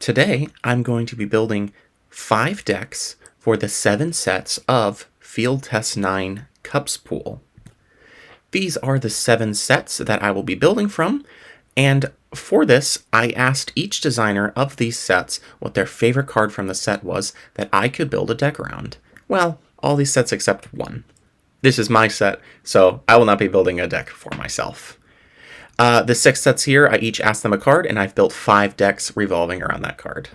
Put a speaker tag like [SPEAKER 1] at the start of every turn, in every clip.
[SPEAKER 1] Today, I'm going to be building 5 decks for the 7 sets of Field Test 9 Cups Pool. These are the 7 sets that I will be building from, and for this, I asked each designer of these sets what their favorite card from the set was that I could build a deck around. Well, all these sets except one. This is my set, so I will not be building a deck for myself. The 6 sets here, I each asked them a card, and I've built 5 decks revolving around that card.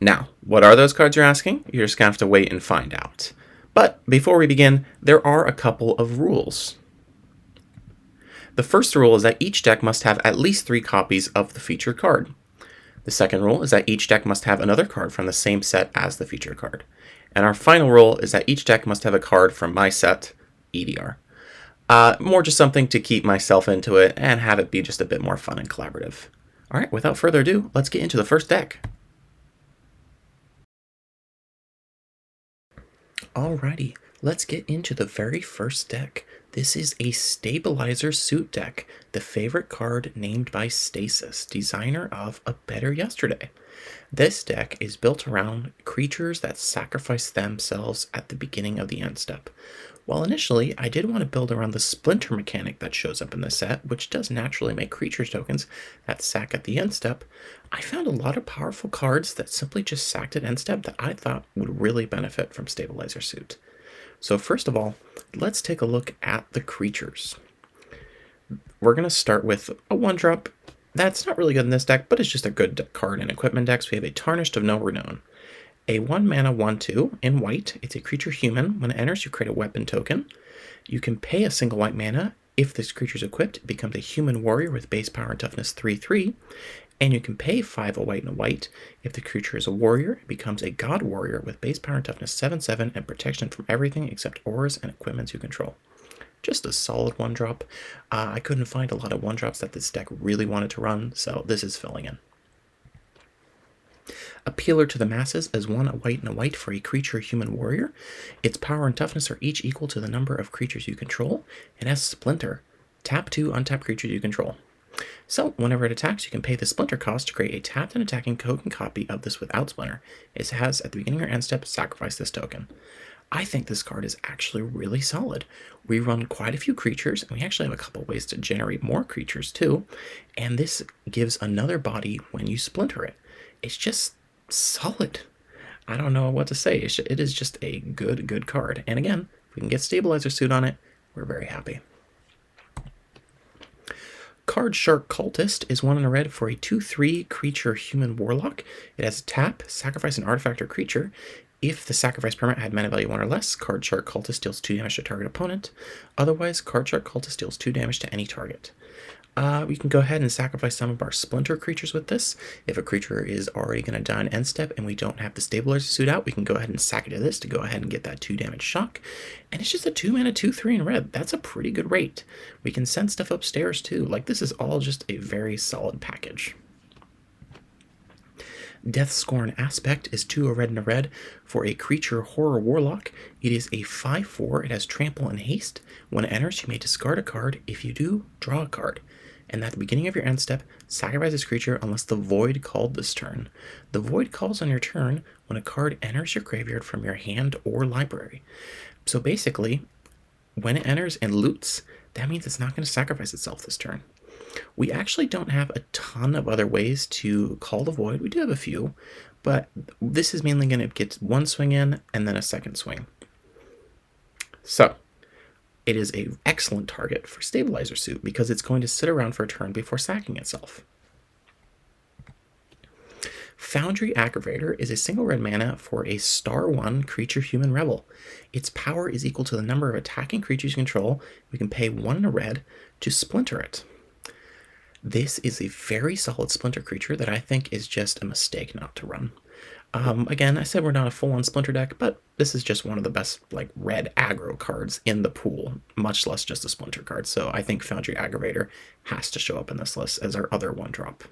[SPEAKER 1] Now, what are those cards you're asking? You're just going to have to wait and find out. But before we begin, there are a couple of rules. The first rule is that each deck must have at least 3 copies of the featured card. The second rule is that each deck must have another card from the same set as the featured card. And our final rule is that each deck must have a card from my set, EDR. More just something to keep myself into it and have it be just a bit more fun and collaborative. All right, without further ado, let's get into the first deck. Alrighty, let's get into the very first deck. This is a Stabilizer Suit deck, the favorite card named by Stasis, designer of A Better Yesterday. This deck is built around creatures that sacrifice themselves at the beginning of the end step. While initially, I did want to build around the Splinter mechanic that shows up in the set, which does naturally make creature tokens that sack at the end step, I found a lot of powerful cards that simply just sacked at end step that I thought would really benefit from Stabilizer Suit. So first of all, let's take a look at the creatures. We're going to start with a 1-drop. That's not really good in this deck, but it's just a good card in equipment decks. We have a Tarnished of No Renown. A 1-mana 1/2 in white. It's a creature human. When it enters, you create a weapon token. You can pay a single white mana. If this creature is equipped, it becomes a human warrior with base power and toughness 3/3. And you can pay 5 a white and a white. If the creature is a warrior, it becomes a god warrior with base power and toughness 7/7 and protection from everything except auras and equipments you control. Just a solid 1-drop. I couldn't find a lot of 1-drops that this deck really wanted to run, so this is filling in. Appealer to the Masses is 1 a white and a white for a creature human warrior. Its power and toughness are each equal to the number of creatures you control. It has Splinter. Tap 2 untap creatures you control. So, whenever it attacks, you can pay the Splinter cost to create a tapped and attacking token copy of this without Splinter. It has, at the beginning of your end step, sacrifice this token. I think this card is actually really solid. We run quite a few creatures, and we actually have a couple ways to generate more creatures too, and this gives another body when you Splinter it. It's just solid. I don't know what to say. It is just a good card. And again, if we can get Stabilizer Suit on it, we're very happy. Card Shark Cultist is 1 in a red for a 2/3 creature human warlock. It has tap, sacrifice an artifact or creature. If the sacrifice permanent had mana value 1 or less, Card Shark Cultist deals 2 damage to target opponent. Otherwise, Card Shark Cultist deals 2 damage to any target. We can go ahead and sacrifice some of our Splinter creatures with this. If a creature is already going to die on end step and we don't have the Stabilizer Suit out, we can go ahead and sack it to this to go ahead and get that 2 damage shock. And it's just a 2-mana 2/3 in red. That's a pretty good rate. We can send stuff upstairs too. Like, this is all just a very solid package. Deathscorn Aspect is 2 a red and a red for a creature horror warlock. It is a 5/4. It has trample and haste. When it enters, you may discard a card. If you do, draw a card. And at the beginning of your end step, sacrifice this creature unless the Void called this turn. The Void calls on your turn when a card enters your graveyard from your hand or library. So basically, when it enters and loots, that means it's not going to sacrifice itself this turn. We actually don't have a ton of other ways to call the Void. We do have a few, but this is mainly going to get 1 swing in and then a 2nd swing. So, it is an excellent target for Stabilizer Suit because it's going to sit around for a turn before sacking itself. Foundry Aggravator is a single red mana for a star 1 creature human rebel. Its power is equal to the number of attacking creatures you control. We can pay 1 in a red to Splinter it. This is a very solid Splinter creature that I think is just a mistake not to run. Again, I said we're not a full-on Splinter deck, but this is just one of the best red aggro cards in the pool, much less just a Splinter card. So I think Foundry Aggravator has to show up in this list as our other 1-drop.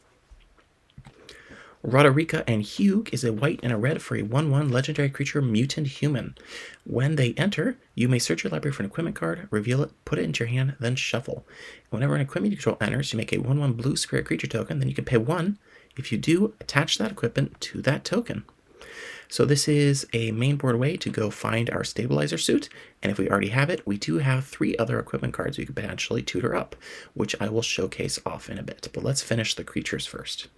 [SPEAKER 1] Roderica and Hugh is a white and a red for a 1/1 legendary creature mutant human. When they enter, you may search your library for an equipment card, reveal it, put it into your hand, then shuffle. Whenever an equipment you control enters, you make a 1/1 blue spirit creature token, then you can pay 1. If you do, attach that equipment to that token. So this is a main board way to go find our stabilizer suit, and if we already have it, we do have 3 other equipment cards we could potentially tutor up, which I will showcase off in a bit. But let's finish the creatures first.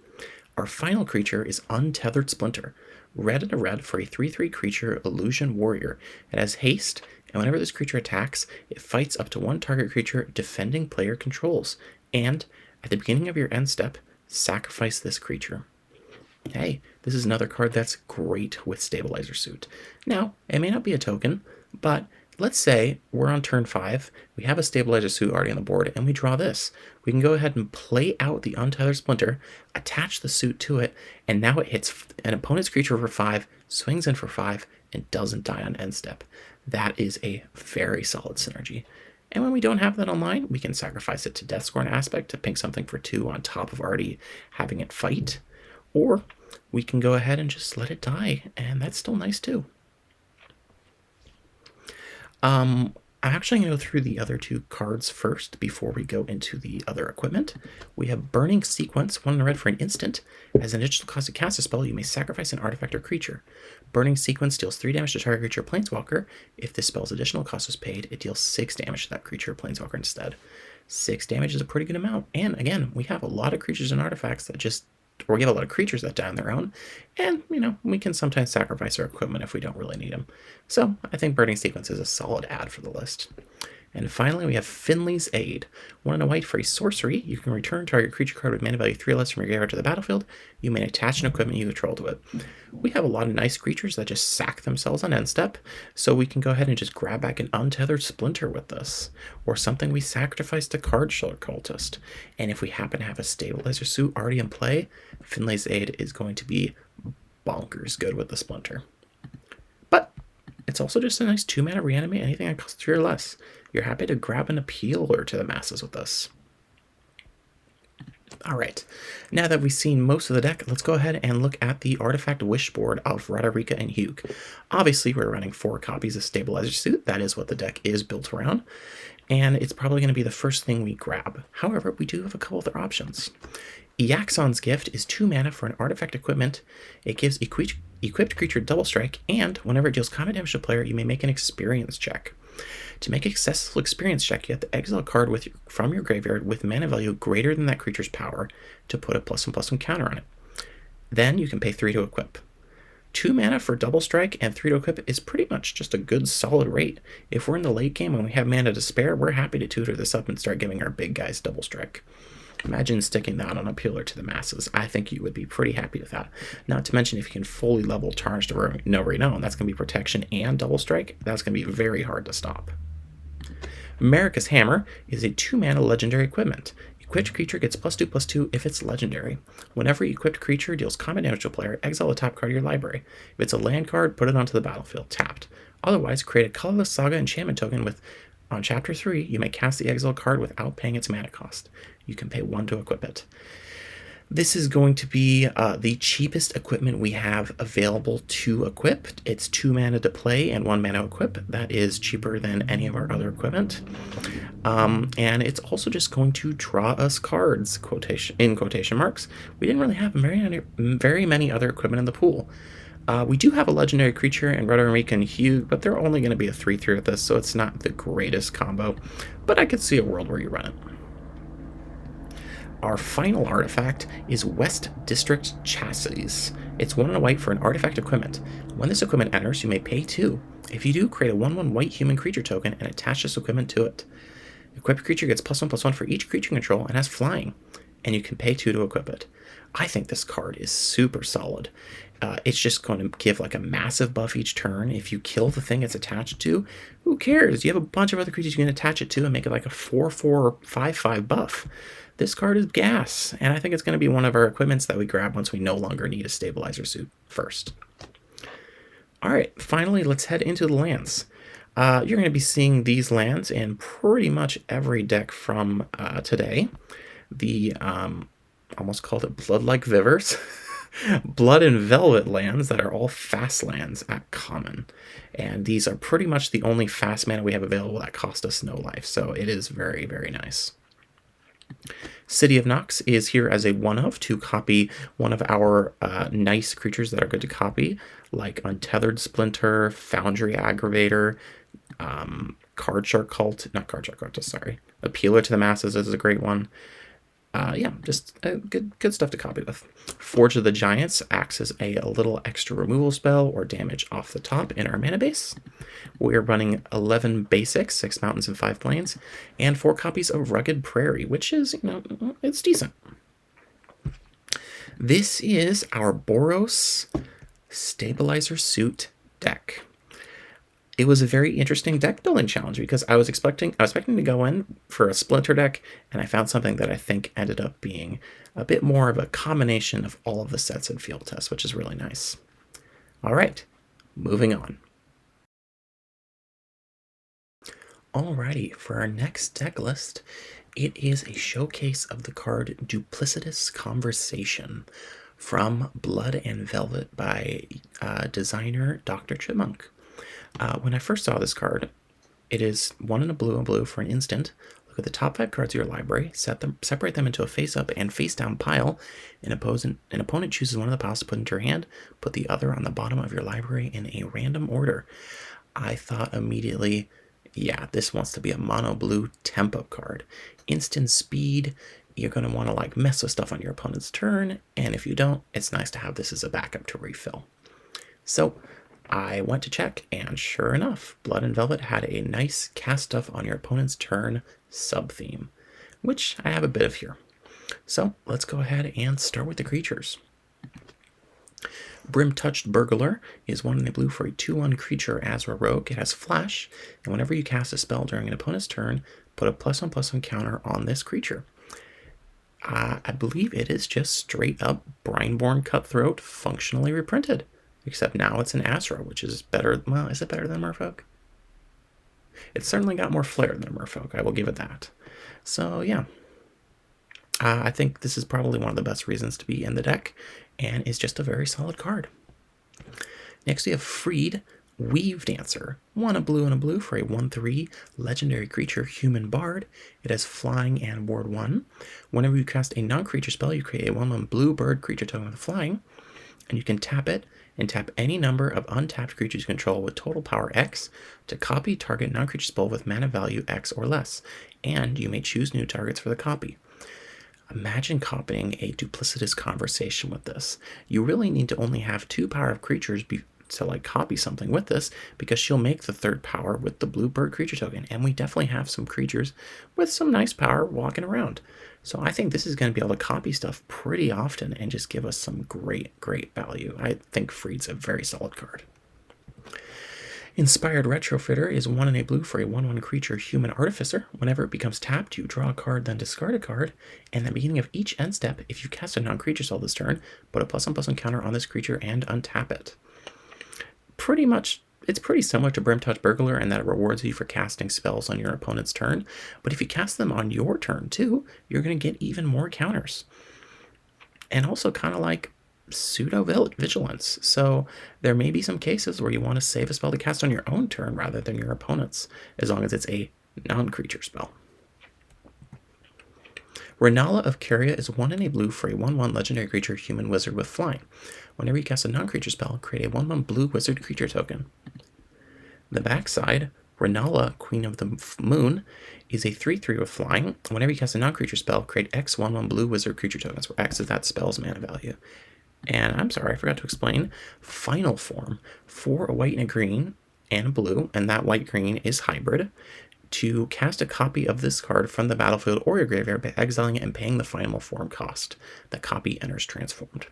[SPEAKER 1] Our final creature is Untethered Splinter, red and a red for a 3/3 creature illusion warrior. It has haste, and whenever this creature attacks, it fights up to 1 target creature defending player controls. And at the beginning of your end step, sacrifice this creature. Hey, this is another card that's great with Stabilizer Suit. Now, it may not be a token, but let's say we're on turn 5, we have a Stabilizer Suit already on the board, and we draw this. We can go ahead and play out the Untethered Splinter, attach the suit to it, and now it hits an opponent's creature for 5, swings in for 5, and doesn't die on end step. That is a very solid synergy. And when we don't have that online, we can sacrifice it to Deathscorn Aspect to ping something for 2 on top of already having it fight. Or we can go ahead and just let it die, and that's still nice too. I'm actually going to go through the other 2 cards first before we go into the other equipment. We have Burning Sequence, 1 in a red for an instant. As an additional cost to cast a spell, you may sacrifice an artifact or creature. Burning Sequence deals 3 damage to target creature or planeswalker. If this spell's additional cost is paid, it deals 6 damage to that creature or planeswalker instead. 6 damage is a pretty good amount. And again, we have a lot of creatures and artifacts that just, or we have a lot of creatures that die on their own, and, we can sometimes sacrifice our equipment if we don't really need them. So I think Burning Sequence is a solid add for the list. And finally, we have Finley's Aid. 1 and a white for a sorcery. You can return target creature card with mana value 3 or less from your graveyard to the battlefield. You may attach an equipment you control to it. We have a lot of nice creatures that just sack themselves on end step, so we can go ahead and just grab back an Untethered Splinter with this, or something we sacrificed to Cardshiller Cultist. And if we happen to have a Stabilizer Suit already in play, Finley's Aid is going to be bonkers good with the Splinter. But it's also just a nice 2-mana reanimate anything that costs 3 or less. You're happy to grab an appealer to the masses with this. Alright, now that we've seen most of the deck, let's go ahead and look at the Artifact Wish board of Roderica and Hugh. Obviously, we're running 4 copies of Stabilizer Suit. That is what the deck is built around, and it's probably going to be the first thing we grab. However, we do have a couple other options. Iaxon's Gift is 2 mana for an artifact equipment. It gives equipped creature double strike, and whenever it deals combat damage to a player, you may make an experience check. To make a successful experience check, you have to exile a card from your graveyard with mana value greater than that creature's power to put a +1/+1 counter on it. Then you can pay 3 to equip. 2 mana for double strike and 3 to equip is pretty much just a good solid rate. If we're in the late game and we have mana to spare, we're happy to tutor this up and start giving our big guys double strike. Imagine sticking that on Appealer to the masses. I think you would be pretty happy with that. Not to mention if you can fully level Tarnished No Renown, that's going to be protection and double strike. That's going to be very hard to stop. Marika's Hammer is a 2-mana legendary equipment. Equipped creature gets +2/+2 if it's legendary. Whenever equipped creature deals combat damage to a player, exile a top card of your library. If it's a land card, put it onto the battlefield, tapped. Otherwise, create a colorless Saga enchantment token on Chapter 3, you may cast the exile card without paying its mana cost. You can pay 1 to equip it. This is going to be the cheapest equipment we have available to equip. It's 2 mana to play and 1 mana to equip. That is cheaper than any of our other equipment. And it's also just going to draw us cards, in quotation marks. We didn't really have very many other equipment in the pool. We do have a legendary creature in Roderica and Hugh, but they're only going to be a 3/3 with this, so it's not the greatest combo. But I could see a world where you run it. Our final artifact is West District Chassis. It's 1 and a white for an artifact equipment. When this equipment enters, you may pay 2. If you do, create a 1/1 white human creature token and attach this equipment to it. Equipped creature gets +1/+1 for each creature control and has flying, and you can pay 2 to equip it. I think this card is super solid. It's just going to give like a massive buff each turn. If you kill the thing it's attached to, who cares? You have a bunch of other creatures you can attach it to and make it like a 4/4 5/5 buff. This card is gas, and I think it's going to be one of our equipments that we grab once we no longer need a Stabilizer Suit first. Alright, finally, let's head into the lands. You're going to be seeing these lands in pretty much every deck from today. The, almost called it Blood-like Vivers. Blood and Velvet lands that are all fast lands at common. And these are pretty much the only fast mana we have available that cost us no life. So it is very, very nice. City of Nox is here as a one-of to copy one of our nice creatures that are good to copy, like Untethered Splinter, Foundry Aggravator, Card Shark Cult, not Card Shark Cult, sorry. Appealer to the Masses is a great one. Yeah, just good stuff to copy with. Forge of the Giants acts as a little extra removal spell or damage off the top in our mana base. We're running 11 basics, 6 mountains and 5 plains, and 4 copies of Rugged Prairie, which is, it's decent. This is our Boros Stabilizer Suit deck. It was a very interesting deck building challenge because I was expecting to go in for a Splinter deck, and I found something that I think ended up being a bit more of a combination of all of the sets and field tests, which is really nice. All right, moving on. Alrighty, for our next deck list, it is a showcase of the card Duplicitous Conversation from Blood and Velvet by designer Dr. Chipmunk. When I first saw this card, it is 1 and a blue for an instant. Look at the top 5 cards of your library, separate them into a face-up and face-down pile. An opponent chooses one of the piles to put into your hand, put the other on the bottom of your library in a random order. I thought immediately, yeah, this wants to be a mono blue tempo card. Instant speed, you're going to want to mess with stuff on your opponent's turn, and if you don't, it's nice to have this as a backup to refill. So I went to check, and sure enough, Blood and Velvet had a nice cast stuff on your opponent's turn sub-theme, which I have a bit of here. So let's go ahead and start with the creatures. Brim-Touched Burglar is 1 and a blue for a 2/1 creature as a rogue. It has flash, and whenever you cast a spell during an opponent's turn, put a +1/+1 counter on this creature. I believe it is just straight up Brineborn Cutthroat functionally reprinted. Except now it's an Asra, which is better. Well, is it better than Merfolk? It's certainly got more flair than Merfolk, I will give it that. So, yeah. I think this is probably one of the best reasons to be in the deck, and is just a very solid card. Next, we have Freed Weave Dancer. 1 a blue and a blue for a 1/3 legendary creature, Human Bard. It has flying and ward 1. Whenever you cast a non-creature spell, you create a 1/1 blue bird creature token with flying, and you can tap it and tap any number of untapped creatures you control with total power X to copy target non-creature spell with mana value X or less, and you may choose new targets for the copy. Imagine copying a Duplicitous Conversation with this. You really need to only have 2 power of creatures to copy something with this, because she'll make the 3rd power with the blue bird creature token, and we definitely have some creatures with some nice power walking around. So I think this is going to be able to copy stuff pretty often and just give us some great value. I think Freed's a very solid card. Inspired Retrofitter is 1 and a blue for a 1/1 creature, Human Artificer. Whenever it becomes tapped, you draw a card, then discard a card. And at the beginning of each end step, if you cast a non-creature spell this turn, put a +1/+1 counter on this creature and untap it. Pretty much, it's pretty similar to Brim-Touched Burglar in that it rewards you for casting spells on your opponent's turn. But if you cast them on your turn too, you're going to get even more counters. And also kind of like pseudo-vigilance. So there may be some cases where you want to save a spell to cast on your own turn rather than your opponent's, as long as it's a non-creature spell. Renala of Caria is 1 and a blue for a 1/1 legendary creature, Human Wizard with flying. Whenever you cast a non-creature spell, create a 1/1 blue wizard creature token. The backside, Renala, Queen of the Moon, is a 3/3 with flying. Whenever you cast a non-creature spell, create X 1/1 blue wizard creature tokens, where X is that spell's mana value. And I'm sorry, I forgot to explain. Final Form, 4 a white and a green and a blue, and that white-green is hybrid. To cast a copy of this card from the battlefield or your graveyard by exiling it and paying the Final Form cost. The copy enters transformed.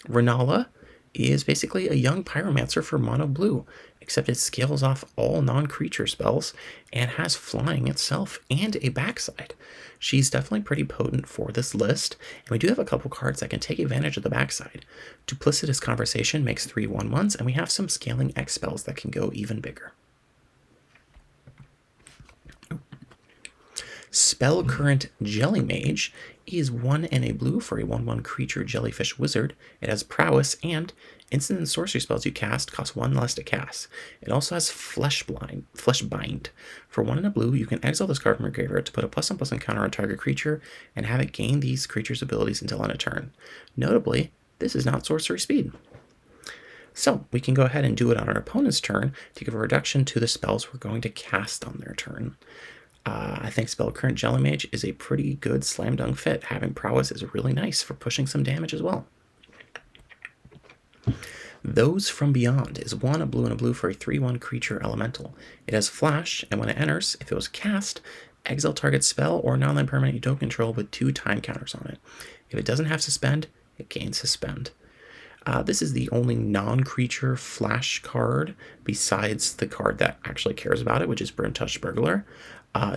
[SPEAKER 1] Renala is basically a young pyromancer for mono blue, except it scales off all non-creature spells and has flying itself and a backside. She's definitely pretty potent for this list, and we do have a couple cards that can take advantage of the backside. Duplicitous Conversation makes 3 1/1s, and we have some scaling X spells that can go even bigger. Spell Current Jelly Mage is 1 and a blue for a 1/1 creature jellyfish wizard. It has prowess, and instant and sorcery spells you cast cost 1 less to cast. It also has Flesh Bind. For 1 and a blue, you can exile this card from your graveyard to put a +1/+1 counter on target creature and have it gain these creatures' abilities until end of turn. Notably, this is not sorcery speed. So we can go ahead and do it on our opponent's turn to give a reduction to the spells we're going to cast on their turn. I think Spell Current Jelly Mage is a pretty good slam dunk fit. Having prowess is really nice for pushing some damage as well. Those from Beyond is 1 a blue and a blue for a 3/1 creature elemental. It has flash, and when it enters, if it was cast, exile target spell or non-land permanent you don't control with 2 time counters on it. If it doesn't have suspend, it gains suspend. This is the only non-creature flash card besides the card that actually cares about it, which is Brimtouch Burglar,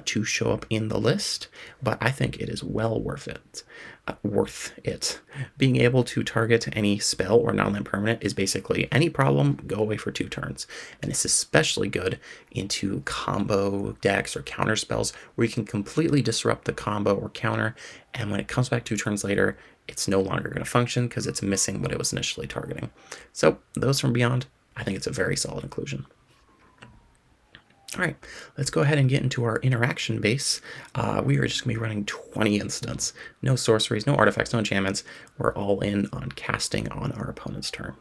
[SPEAKER 1] to show up in the list, but I think it is well worth it. Being able to target any spell or non-land permanent is basically any problem, go away for 2 turns, and it's especially good into combo decks or counter spells where you can completely disrupt the combo or counter, and when it comes back 2 turns later, it's no longer going to function because it's missing what it was initially targeting. So those from Beyond, I think it's a very solid inclusion. All right, let's go ahead and get into our interaction base. We are just going to be running 20 instants. No sorceries, no artifacts, no enchantments. We're all in on casting on our opponent's turn.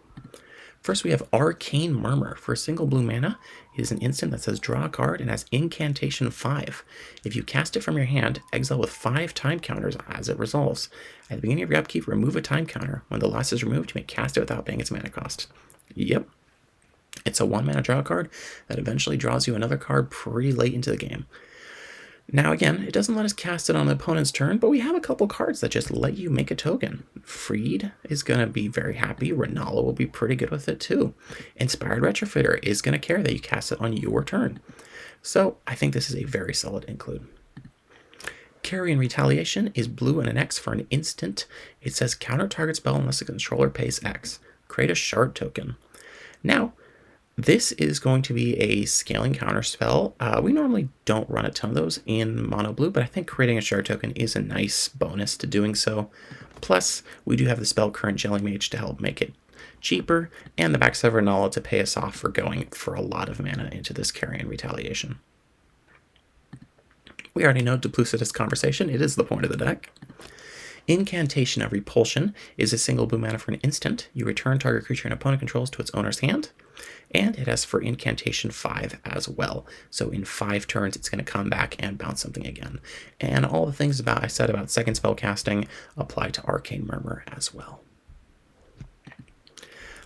[SPEAKER 1] First, we have Arcane Murmur. For a single blue mana, it is an instant that says draw a card and has incantation 5. If you cast it from your hand, exile with 5 time counters as it resolves. At the beginning of your upkeep, remove a time counter. When the last is removed, you may cast it without paying its mana cost. Yep. It's a 1 mana draw card that eventually draws you another card pretty late into the game. Now again, it doesn't let us cast it on the opponent's turn, but we have a couple cards that just let you make a token. Freed is going to be very happy. Renala will be pretty good with it too. Inspired Retrofitter is going to care that you cast it on your turn. So I think this is a very solid include. Carrion Retaliation is blue and an X for an instant. It says counter target spell unless the controller pays X. Create a shard token. Now, this is going to be a scaling counter spell. We normally don't run a ton of those in mono blue, but I think creating a shard token is a nice bonus to doing so. Plus, we do have the Spell Current Jelly Mage to help make it cheaper, and the Backside of Renala to pay us off for going for a lot of mana into this Carrion Retaliation. We already know Duplicitous Conversation. It is the point of the deck. Incantation of Repulsion is a single blue mana for an instant. You return target creature an opponent controls to its owner's hand. And it has for incantation 5 as well. So in 5 turns, it's going to come back and bounce something again. And all the things I said about second spell casting apply to Arcane Murmur as well.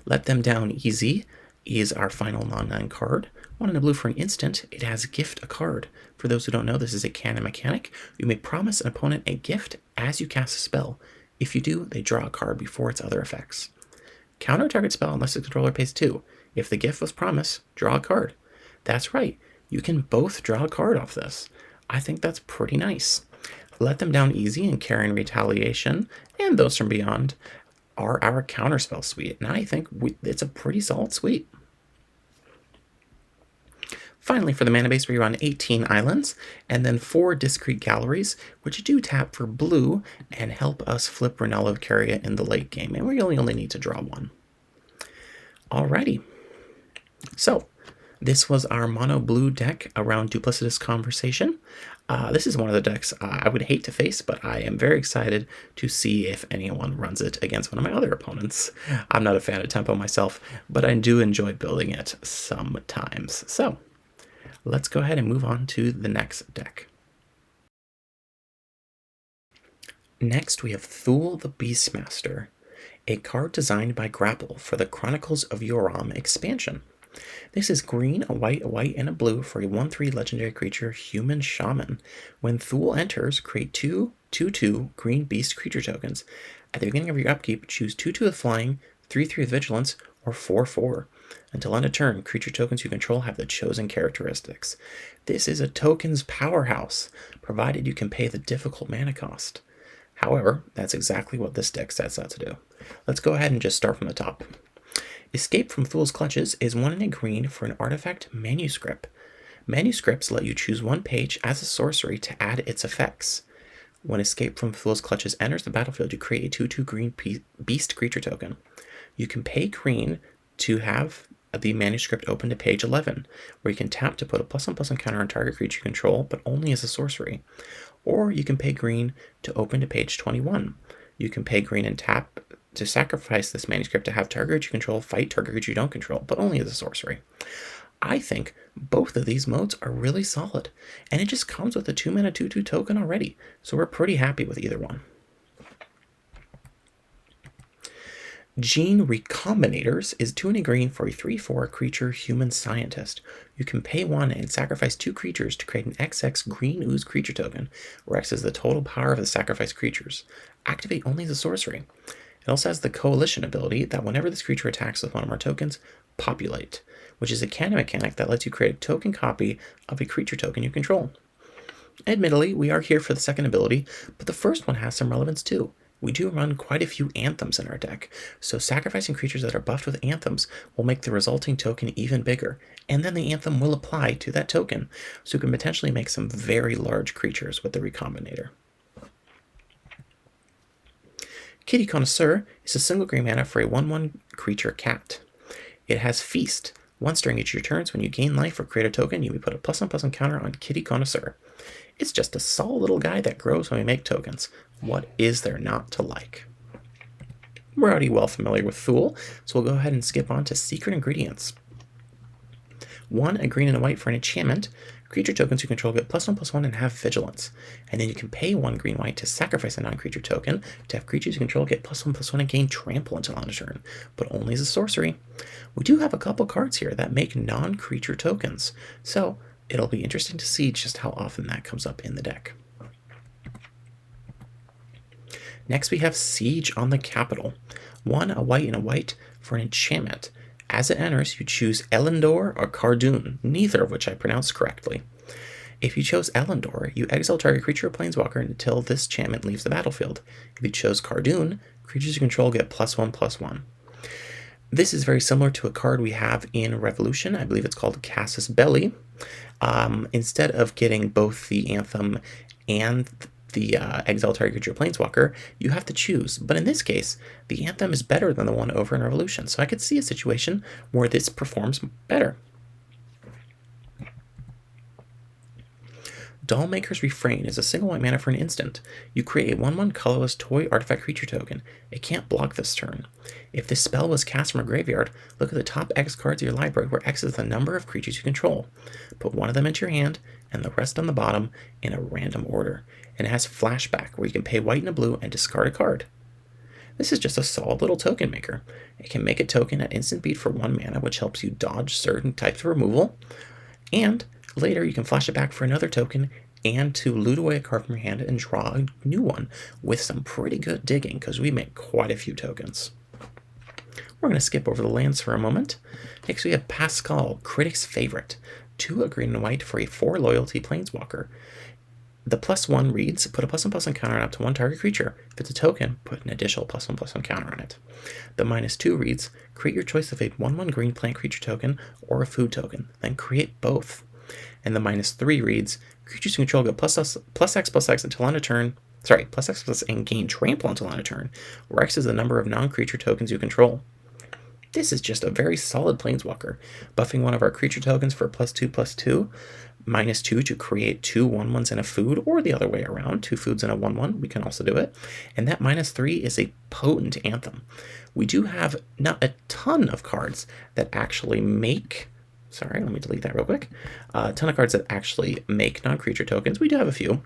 [SPEAKER 1] Let Them Down Easy is our final non-9 card. 1 in a blue for an instant. It has Gift a Card. For those who don't know, this is a canon mechanic. You may promise an opponent a gift as you cast a spell. If you do, they draw a card before its other effects. Counter target spell unless the controller pays 2. If the gift was promise, draw a card. That's right, you can both draw a card off this. I think that's pretty nice. Let Them Down Easy and Carrion Retaliation, and Those from Beyond, are our counterspell suite, and I think it's a pretty solid suite. Finally, for the mana base, we run 18 islands, and then 4 discrete galleries, which do tap for blue and help us flip Renala Vicaria in the late game, and we really only need to draw 1. Alrighty. So, this was our mono blue deck around Duplicitous Conversation. This is one of the decks I would hate to face, but I am very excited to see if anyone runs it against one of my other opponents. I'm not a fan of tempo myself, but I do enjoy building it sometimes. So, let's go ahead and move on to the next deck. Next, we have Thule the Beastmaster, a card designed by Grapple for the Chronicles of Yoram expansion. This is green, a white, and a blue for a 1/3 legendary creature, Human Shaman. When Thule enters, create 2/2 green beast creature tokens. At the beginning of your upkeep, choose 2/2 with flying, 3/3 with vigilance, or 4/4. Until end of turn, creature tokens you control have the chosen characteristics. This is a tokens powerhouse, provided you can pay the difficult mana cost. However, that's exactly what this deck sets out to do. Let's go ahead and just start from the top. Escape from Thule's Clutches is 1 in a green for an artifact manuscript. Manuscripts let you choose one page as a sorcery to add its effects. When Escape from Fool's Clutches enters the battlefield, you create a 2/2 green beast creature token. You can pay green to have the manuscript open to page 11, where you can tap to put a +1/+1 counter on target creature you control, but only as a sorcery. Or you can pay green to open to page 21. You can pay green and tap to sacrifice this manuscript to have target creature you control fight target creature you don't control, but only as a sorcery. I think both of these modes are really solid, and it just comes with a 2-mana 2/2 token already, so we're pretty happy with either one. Gene Recombinators is 2 and a green for a 3/4 creature human scientist. You can pay 1 and sacrifice 2 creatures to create an XX green ooze creature token, where X is the total power of the sacrificed creatures. Activate only as a sorcery. It also has the Coalition ability that whenever this creature attacks with one of our tokens, populate, which is a canon mechanic that lets you create a token copy of a creature token you control. Admittedly, we are here for the second ability, but the first one has some relevance too. We do run quite a few anthems in our deck, so sacrificing creatures that are buffed with anthems will make the resulting token even bigger, and then the anthem will apply to that token, so you can potentially make some very large creatures with the Recombinator. Kitty Connoisseur is a single green mana for a 1/1 creature cat. It has Feast. Once during each of your turns, when you gain life or create a token, you may put a +1/+1 counter on Kitty Connoisseur. It's just a solid little guy that grows when we make tokens. What is there not to like? We're already well familiar with Fool, so we'll go ahead and skip on to Secret Ingredients. 1, a green and a white for an enchantment. Creature tokens you control get +1/+1 and have Vigilance. And then you can pay 1 green-white to sacrifice a non-creature token to have creatures you control get +1/+1 and gain Trample until end of turn, but only as a sorcery. We do have a couple cards here that make non-creature tokens, so it'll be interesting to see just how often that comes up in the deck. Next we have Siege on the Capital. 1, a white and a white for an enchantment. As it enters, you choose Elendor or Cardoon, neither of which I pronounced correctly. If you chose Elendor, you exile target creature or planeswalker until this enchantment leaves the battlefield. If you chose Cardoon, creatures you control get +1/+1. This is very similar to a card we have in Revolution. I believe it's called Casus Belli. Instead of getting both the Anthem and the exile target creature planeswalker, you have to choose. But in this case, the Anthem is better than the one over in Revolution, so I could see a situation where this performs better. Dollmaker's Refrain is a single white mana for an instant. You create a 1/1 colorless toy artifact creature token. It can't block this turn. If this spell was cast from a graveyard, look at the top X cards of your library, where X is the number of creatures you control. Put one of them into your hand, and the rest on the bottom in a random order. And it has Flashback, where you can pay white and a blue and discard a card. This is just a solid little token maker. It can make a token at instant speed for 1 mana, which helps you dodge certain types of removal, and later you can flash it back for another token and to loot away a card from your hand and draw a new one with some pretty good digging, because we make quite a few tokens. We're going to skip over the lands for a moment. Next we have Pascal, Critic's Favorite. 2, a green and white for a 4 loyalty planeswalker. The +1 reads, put a +1/+1 counter on up to 1 target creature. If it's a token, put an additional +1/+1 counter on it. The -2 reads, create your choice of a 1/1 green plant creature token or a food token, then create both. And the -3 reads, creatures you control get +X until end of turn. +X and gain Trample until end of turn, where X is the number of non-creature tokens you control. This is just a very solid planeswalker, buffing one of our creature tokens for +2/+2, -2 to create 2 1/1s and a food, or the other way around, 2 foods and a 1/1, we can also do it. And that -3 is a potent Anthem. We do have not a ton of cards that actually make, let me delete that real quick, a ton of cards that actually make non-creature tokens. We do have a few,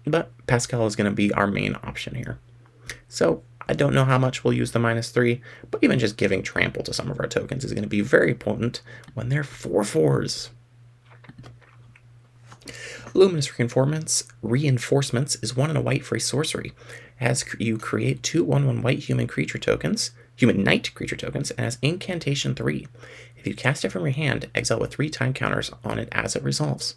[SPEAKER 1] but Pascal is going to be our main option here. So I don't know how much we'll use the -3, but even just giving Trample to some of our tokens is going to be very potent when they're 4/4s. Luminous Reinforcements is 1 and a white for a sorcery. As you create 2 1/1 white human knight creature tokens, and has Incantation 3. If you cast it from your hand, exile with 3 time counters on it as it resolves.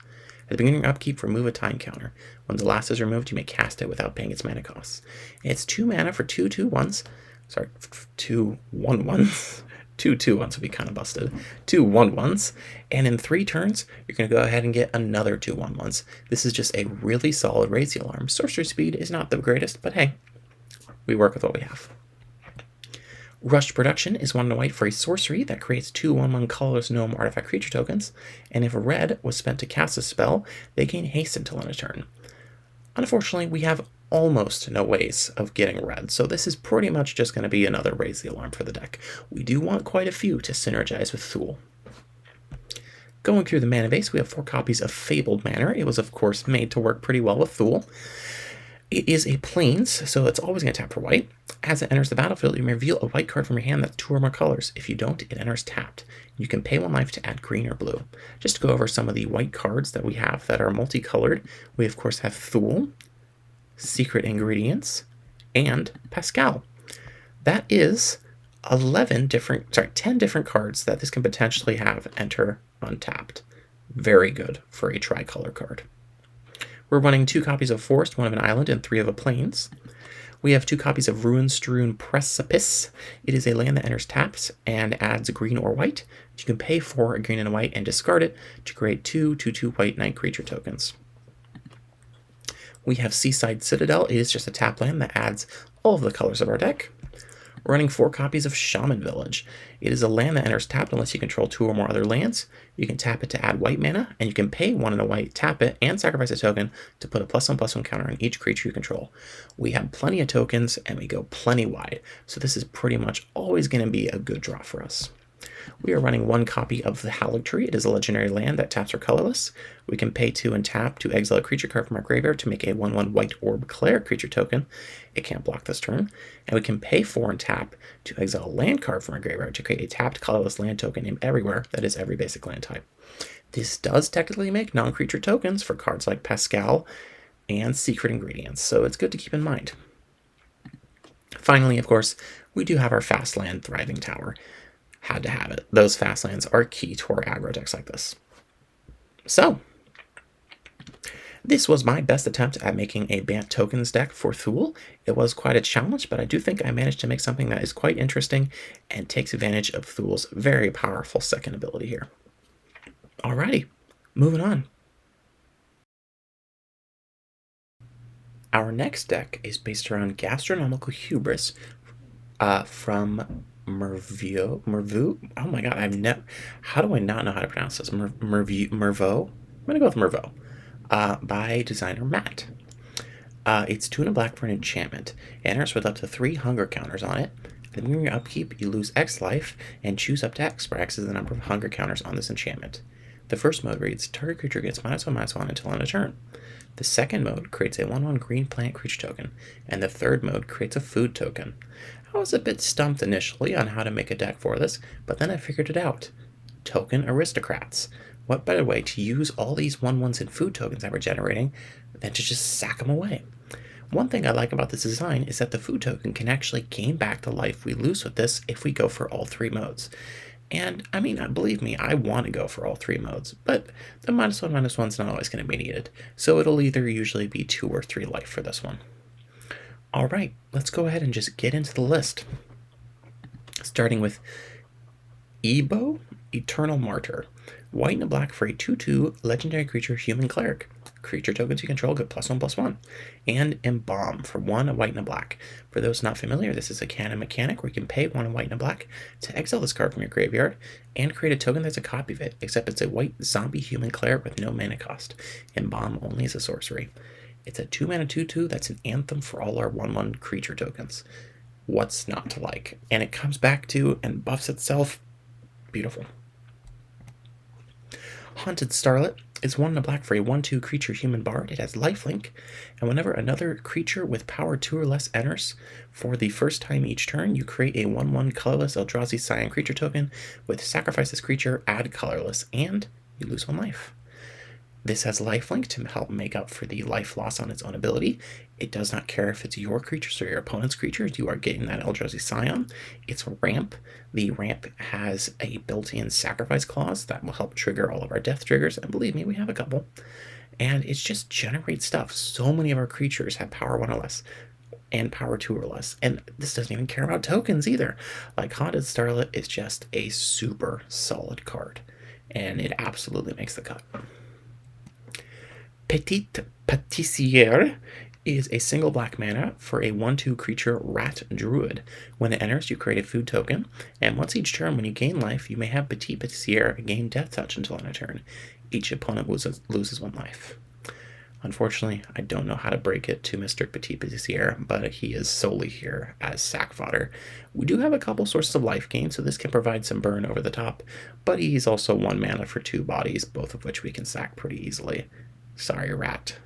[SPEAKER 1] At the beginning of your upkeep, remove a time counter. When the last is removed, you may cast it without paying its mana costs. And it's 2 mana for 2 2/1s. 2 1/1s. Two 2/1s would be kind of busted. Two 1/1s, and in 3 turns, you're going to go ahead and get another two 1/1s. This is just a really solid Raise the Alarm. Sorcery speed is not the greatest, but hey, we work with what we have. Rushed Production is 1 white for a sorcery that creates two 1/1 colorless gnome artifact creature tokens, and if a red was spent to cast a spell, they gain haste until end of turn. Unfortunately, we have almost no ways of getting red, so this is pretty much just going to be another Raise the Alarm for the deck. We do want quite a few to synergize with Thule. Going through the mana base, we have 4 copies of Fabled Manor. It was, of course, made to work pretty well with Thule. It is a Plains, so it's always going to tap for white. As it enters the battlefield, you may reveal a white card from your hand that's 2 or more colors. If you don't, it enters tapped. You can pay 1 life to add green or blue. Just to go over some of the white cards that we have that are multicolored, we of course have Thule, Secret Ingredients, and Pascal. That is 10 different cards that this can potentially have enter untapped. Very good for a tricolor card. We're running 2 copies of Forest, 1 of an island, and 3 of a plains. We have 2 copies of Ruin-Strewn Precipice. It is a land that enters taps and adds a green or white. You can pay for a green and a white and discard it to create 2 2/2 white night creature tokens. We have Seaside Citadel. It is just a tap land that adds all of the colors of our deck. We're running 4 copies of Shaman Village. It is a land that enters tapped unless you control 2 or more other lands. You can tap it to add white mana, and you can pay 1 and a white, tap it, and sacrifice a token to put a +1/+1 counter on each creature you control. We have plenty of tokens, and we go plenty wide, so this is pretty much always going to be a good draw for us. We are running 1 copy of the Haligtree. It is a legendary land that taps for colorless. We can pay 2 and tap to exile a creature card from our graveyard to make a 1/1 white orb cleric creature token. It can't block this turn. And we can pay 4 and tap to exile a land card from our graveyard to create a tapped colorless land token named Everywhere that is every basic land type. This does technically make non-creature tokens for cards like Pascal and Secret Ingredients, so it's good to keep in mind. Finally, of course, we do have our fast land Thriving Tower. Had to have it. Those fast lands are key to our aggro decks like this. So, this was my best attempt at making a Bant tokens deck for Thule. It was quite a challenge, but I do think I managed to make something that is quite interesting and takes advantage of Thule's very powerful second ability here. Alrighty, moving on. Our next deck is based around Gastronomical Hubris from Mervu. Oh my god, how do I not know how to pronounce this? Mervo? I'm gonna go with Mervo. By designer Matt. It's 2 and a black for an enchantment. It enters with up to 3 hunger counters on it. And during your upkeep, you lose X life and choose up to X, where X is the number of hunger counters on this enchantment. The first mode reads, target creature gets -1/-1 until end of turn. The second mode creates a 1/1 green plant creature token, and the third mode creates a food token. I was a bit stumped initially on how to make a deck for this, but then I figured it out. Token Aristocrats. What better way to use all these 1/1s and food tokens that we're generating than to just sack them away? One thing I like about this design is that the food token can actually gain back the life we lose with this if we go for all 3 modes. And, I mean, believe me, I want to go for all 3 modes, but the -1/-1's not always going to be needed, so it'll either usually be 2 or 3 life for this one. Alright, let's go ahead and just get into the list. Starting with Ebo, Eternal Martyr. White and a black for a 2/2 legendary creature human cleric. Creature tokens you control get +1/+1. And Embalm for 1 white and a black. For those not familiar, this is a canon mechanic where you can pay 1 white and a black to exile this card from your graveyard and create a token that's a copy of it, except it's a white zombie human cleric with no mana cost. Embalm only is a sorcery. It's a 2-mana 2/2 that's an anthem for all our 1/1 creature tokens. What's not to like? And it comes back to and buffs itself. Beautiful. Haunted Starlet is 1 and a black for a 1/2 creature human bard. It has lifelink, and whenever another creature with power 2 or less enters, for the first time each turn, you create a 1/1 colorless Eldrazi Scion creature token with sacrifice this creature, add colorless, and you lose 1 life. This has lifelink to help make up for the life loss on its own ability. It does not care if it's your creatures or your opponent's creatures. You are getting that Eldrazi Scion. It's ramp. The ramp has a built-in sacrifice clause that will help trigger all of our death triggers, and believe me, we have a couple. And it just generates stuff. So many of our creatures have power 1 or less. and power 2 or less. And this doesn't even care about tokens either. Like, Haunted Starlet is just a super solid card, and it absolutely makes the cut. Petite Patissiere is a single black mana for a 1/2 creature rat druid. When it enters, you create a food token, and once each turn when you gain life, you may have Petite Patissiere gain death touch until end of turn. Each opponent loses 1 life. Unfortunately, I don't know how to break it to Mr. Petite Patissiere, but he is solely here as sack fodder. We do have a couple sources of life gain, so this can provide some burn over the top, but he's also 1 mana for 2 bodies, both of which we can sack pretty easily. Sorry, rat.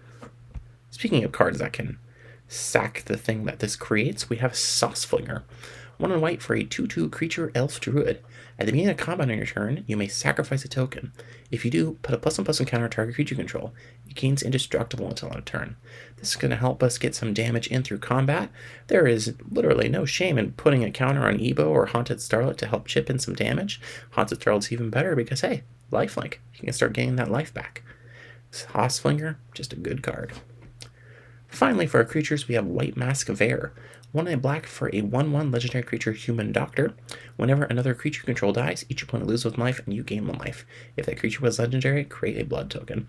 [SPEAKER 1] Speaking of cards that can sack the thing that this creates, we have Sauceflinger. 1 and white for a 2/2 creature elf druid. At the beginning of combat on your turn, you may sacrifice a token. If you do, put a +1/+1 counter target creature control. It gains indestructible until end of turn. This is going to help us get some damage in through combat. There is literally no shame in putting a counter on Ebo or Haunted Starlet to help chip in some damage. Haunted Starlet's even better because, hey, lifelink. You can start getting that life back. Sauceflinger, just a good card. Finally, for our creatures, we have White Mask of Air. 1 and black for a 1/1 legendary creature Human Doctor. Whenever another creature control dies, each opponent loses 1 life and you gain 1 life. If that creature was legendary, create a blood token.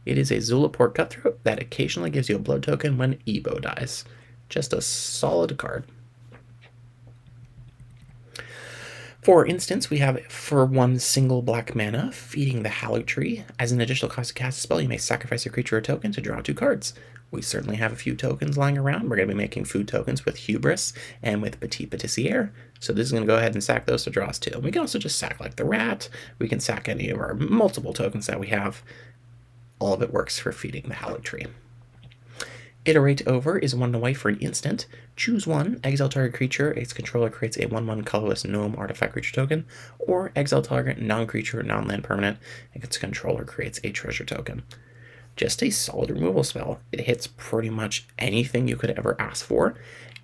[SPEAKER 1] It is a Zulaport Cutthroat that occasionally gives you a blood token when Ebo dies. Just a solid card. For instance, we have for 1 single black mana, Feeding the Hallow Tree. As an additional cost to cast a spell, you may sacrifice a creature or token to draw 2 cards. We certainly have a few tokens lying around. We're going to be making food tokens with Hubris and with Petite Patissiere. So this is going to go ahead and sack those to draw us 2. We can also just sack like the rat. We can sack any of our multiple tokens that we have. All of it works for Feeding the Hallow Tree. Iterate Over is 1 white for an instant. Choose 1, exile target creature, its controller creates a 1/1 colorless gnome artifact creature token, or exile target non-creature, non-land permanent, and its controller creates a treasure token. Just a solid removal spell. It hits pretty much anything you could ever ask for,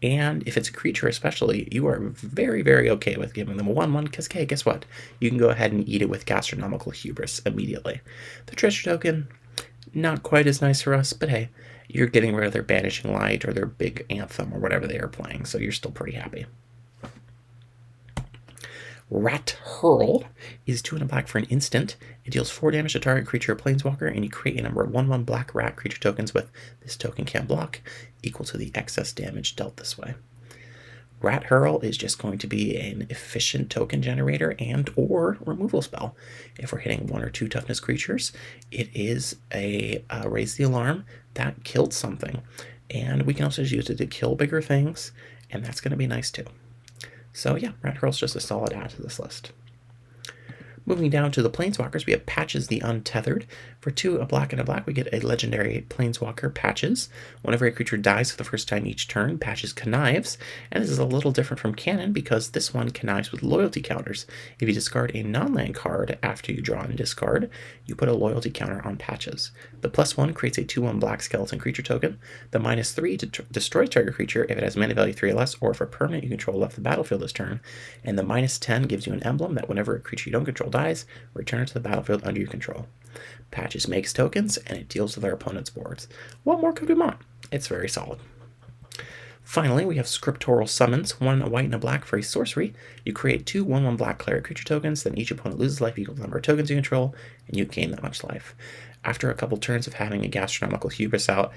[SPEAKER 1] and if it's a creature especially, you are very, very okay with giving them a 1/1, because, hey, guess what? You can go ahead and eat it with Gastronomical Hubris immediately. The treasure token, not quite as nice for us, but hey, you're getting rid of their Banishing Light or their big anthem or whatever they are playing, so you're still pretty happy. Rat Hurl is 2 and a black for an instant. It deals 4 damage to target creature or planeswalker, and you create a number of 1/1 black rat creature tokens with this token can't block, equal to the excess damage dealt this way. Rat Hurl is just going to be an efficient token generator and or removal spell. If we're hitting 1 or 2 toughness creatures, it is a Raise the Alarm that killed something. And we can also just use it to kill bigger things, and that's going to be nice too. So yeah, Rat Hurl's just a solid add to this list. Moving down to the Planeswalkers, we have Patches the Untethered. For 2, a black and a black, we get a legendary Planeswalker, Patches. Whenever a creature dies for the first time each turn, Patches connives. And this is a little different from canon because this one connives with loyalty counters. If you discard a non-land card after you draw and discard, you put a loyalty counter on Patches. The +1 creates a 2/1 black skeleton creature token. The -3 destroys target creature if it has mana value 3 or less, or if a permanent you control left the battlefield this turn. And the -10 gives you an emblem that whenever a creature you don't control dies, return it to the battlefield under your control. Patches makes tokens, and it deals with our opponent's boards. What more could we want? It's very solid. Finally, we have Scriptural Summons, 1 a white and a black for a sorcery. You create 2 1/1 black cleric creature tokens, then each opponent loses life equal to the number of tokens you control, and you gain that much life. After a couple turns of having a Gastronomical Hubris out,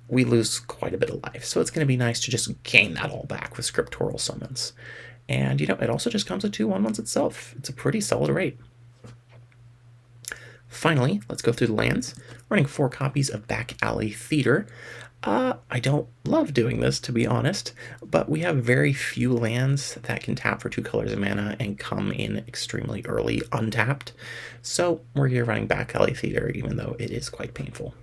[SPEAKER 1] we lose quite a bit of life, so it's going to be nice to just gain that all back with Scriptural Summons. And, it also just comes with 2 1/1s itself. It's a pretty solid rate. Finally, let's go through the lands. Running 4 copies of Back Alley Theater. I don't love doing this, to be honest, but we have very few lands that can tap for 2 colors of mana and come in extremely early untapped. So we're here running Back Alley Theater, even though it is quite painful.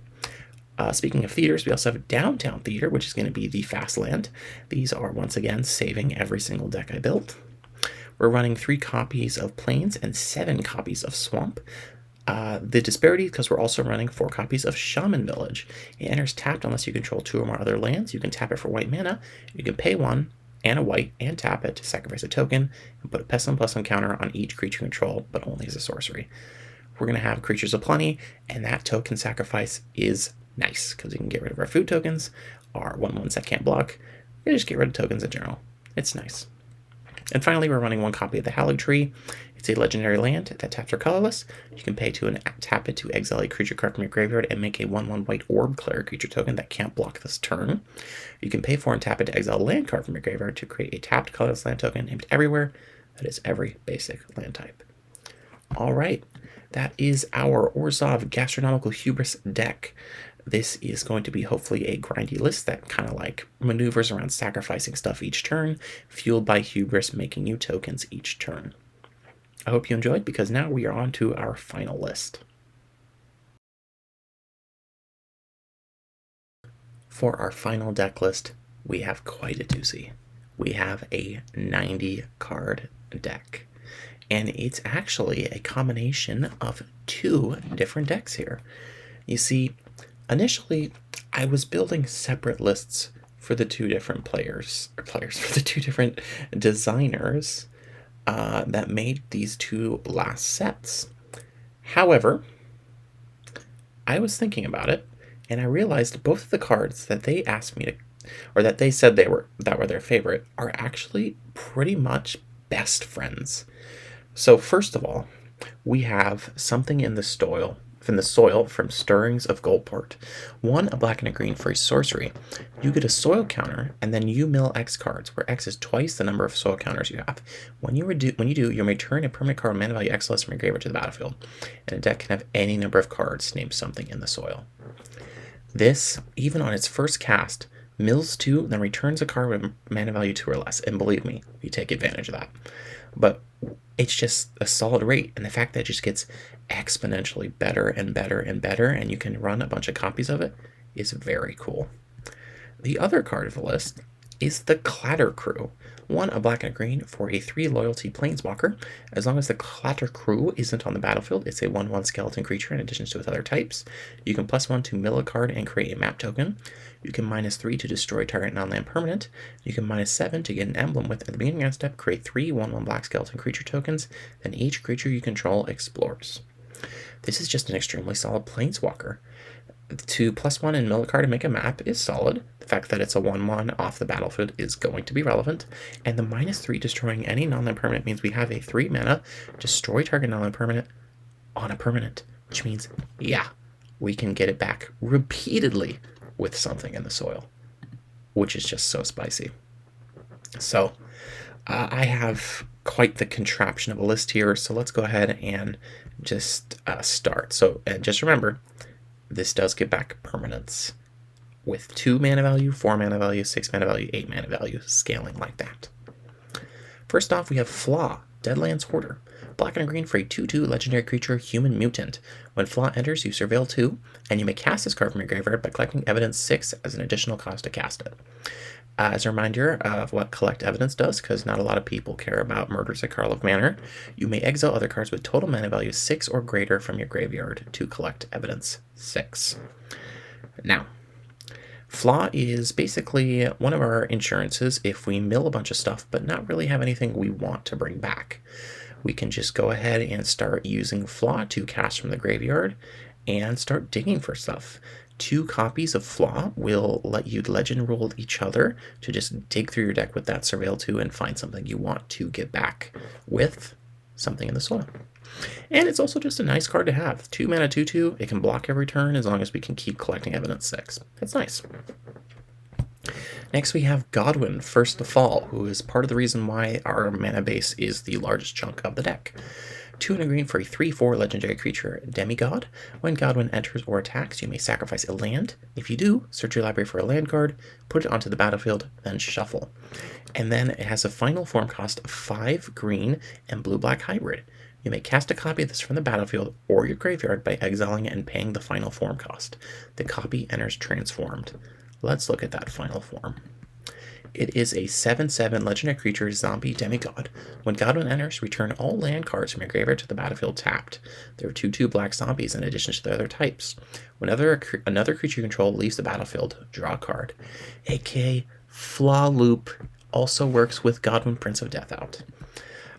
[SPEAKER 1] Speaking of theaters, we also have Downtown Theater, which is going to be the fast land. These are, once again, saving every single deck I built. We're running 3 copies of Plains and 7 copies of Swamp. The disparity, because we're also running 4 copies of Shaman Village. It enters tapped unless you control 2 or more other lands. You can tap it for white mana. You can pay 1 and a white and tap it to sacrifice a token and put a +1/+1 counter on each creature control, but only as a sorcery. We're going to have Creatures of Plenty, and that token sacrifice is nice because we can get rid of our food tokens, our 1/1s that can't block, You just get rid of tokens in general. It's nice. And finally, we're running one copy of the Hallowed Tree. It's a legendary land that taps are colorless. You can pay to tap it to exile a creature card from your graveyard and make a 1/1 white orb cleric creature token that can't block this turn. You can pay for and tap it to exile a land card from your graveyard to create a tapped colorless land token named Everywhere that is every basic land type. All right, that is our Orzhov Gastronomical Hubris deck. This is going to be hopefully a grindy list that kind of like maneuvers around sacrificing stuff each turn, fueled by hubris making you tokens each turn. I hope you enjoyed, because now we are on to our final list. For our final deck list, we have quite a doozy. We have a 90 card deck, and it's actually a combination of two different decks here. You see, initially, I was building separate lists for the two different for the two different designers that made these two last sets. However, I was thinking about it, and I realized both of the cards that they asked me to, or that they said were their favorite, are actually pretty much best friends. So first of all, we have Something in the Soil from Stirrings of Goldport. 1, a black and a green for a sorcery. You get a soil counter, and then you mill X cards, where X is twice the number of soil counters you have. When you do, you may return a permanent card mana value X less from your graveyard to the battlefield, and a deck can have any number of cards named Something in the Soil. This, even on its first cast, mills 2, then returns a card with mana value 2 or less, and believe me, you take advantage of that. But it's just a solid rate, and the fact that it just gets exponentially better and better and better, and you can run a bunch of copies of it, is very cool. The other card of the list is the Clatter Crew. 1, a black and a green for a 3 loyalty planeswalker. As long as the Clatter Crew isn't on the battlefield, it's a 1/1 skeleton creature in addition to its other types. You can +1 to mill a card and create a map token. You can -3 to destroy target non-land permanent. You can -7 to get an emblem with, at the beginning of the step, create 3 1/1 black skeleton creature tokens, then each creature you control explores. This is just an extremely solid planeswalker. To +1 and mill a card to make a map is solid. The fact that it's a 1/1 off the battlefield is going to be relevant. And the -3 destroying any non-land permanent means we have a 3 mana destroy target non-land permanent on a permanent, which means, yeah, we can get it back repeatedly with Something in the Soil, which is just so spicy. So I have quite the contraption of a list here, so let's go ahead and just start. So just remember, this does get back permanents with 2 mana value, 4 mana value, 6 mana value, 8 mana value, scaling like that. First off, we have Flaw, Deadlands Hoarder. Black and a green for a 2/2 legendary creature, Human Mutant. When Flaw enters, you surveil 2, and you may cast this card from your graveyard by collecting Evidence 6 as an additional cost to cast it. As a reminder of what Collect Evidence does, because not a lot of people care about Murders at Karlov Manor, you may exile other cards with total mana value 6 or greater from your graveyard to collect Evidence 6. Now, Flaw is basically one of our insurances if we mill a bunch of stuff but not really have anything we want to bring back. We can just go ahead and start using Flaw to cast from the graveyard and start digging for stuff. 2 copies of Flaw will let you legend rule each other to just dig through your deck with that Surveil 2 and find something you want to get back with Something in the Soil. And it's also just a nice card to have. 2 mana 2/2, it can block every turn as long as we can keep collecting Evidence 6. It's nice. Next we have Godwyn, First to Fall, who is part of the reason why our mana base is the largest chunk of the deck. 2 and a green for a 3/4 legendary creature, Demigod. When Godwyn enters or attacks, you may sacrifice a land. If you do, search your library for a land card, put it onto the battlefield, then shuffle. And then it has a final form cost of 5 green and blue-black hybrid. You may cast a copy of this from the battlefield or your graveyard by exiling it and paying the final form cost. The copy enters transformed. Let's look at that final form. It is a 7/7 legendary creature, Zombie Demigod. When Godwyn enters, return all land cards from your graveyard to the battlefield tapped. There are 2/2 black zombies in addition to the other types. Whenever another creature you control leaves the battlefield, draw a card. AKA Flaw Loop also works with Godwyn, Prince of Death out.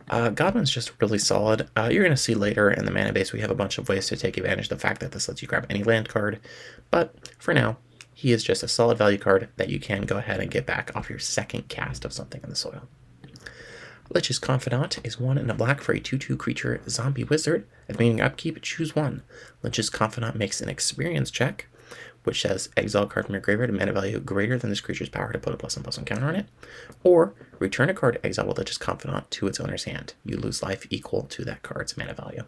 [SPEAKER 1] Godwyn's just really solid. You're going to see later in the mana base we have a bunch of ways to take advantage of the fact that this lets you grab any land card. But for now, He is just a solid value card that you can go ahead and get back off your second cast of something in the soil. Lich's Confidant is 1 and a black for a 2/2 creature zombie wizard. At the beginning of upkeep, choose 1. Lich's Confidant makes an experience check, which says exile a card from your graveyard and mana value greater than this creature's power to put a +1/+1 counter on it, or return a card exiled with Lich's Confidant to its owner's hand. You lose life equal to that card's mana value.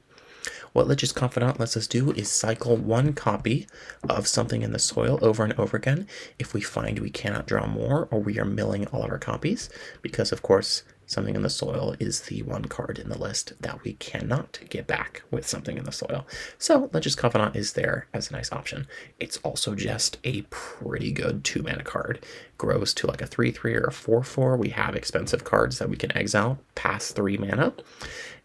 [SPEAKER 1] What Lich's Confidant lets us do is cycle 1 copy of something in the soil over and over again if we find we cannot draw more or we are milling all of our copies, because of course something in the soil is the 1 card in the list that we cannot get back with something in the soil. So Lich's Confidant is there as a nice option. It's also just a pretty good 2-mana card. Grows to like a 3/3 or a 4/4. We have expensive cards that we can exile past 3 mana.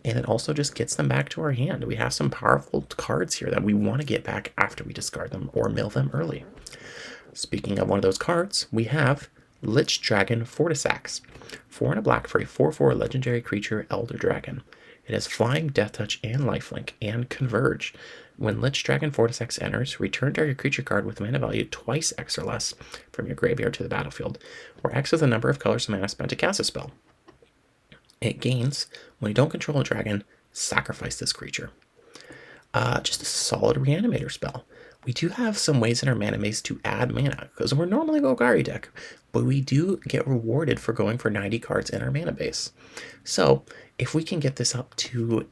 [SPEAKER 1] And it also just gets them back to our hand. We have some powerful cards here that we want to get back after we discard them or mill them early. Speaking of one of those cards, we have Lich Dragon Fortisax. 4 and a black for a 4/4 legendary creature, Elder Dragon. It has Flying, Death Touch, and Lifelink, and Converge. When Lich Dragon Fortisax enters, return target creature card with mana value twice X or less from your graveyard to the battlefield, where X is the number of colors of mana spent to cast a spell. It gains, when you don't control a dragon, sacrifice this creature. Just a solid reanimator spell. We do have some ways in our mana maze to add mana, because we're normally a Golgari deck, but we do get rewarded for going for 90 cards in our mana base. So if we can get this up to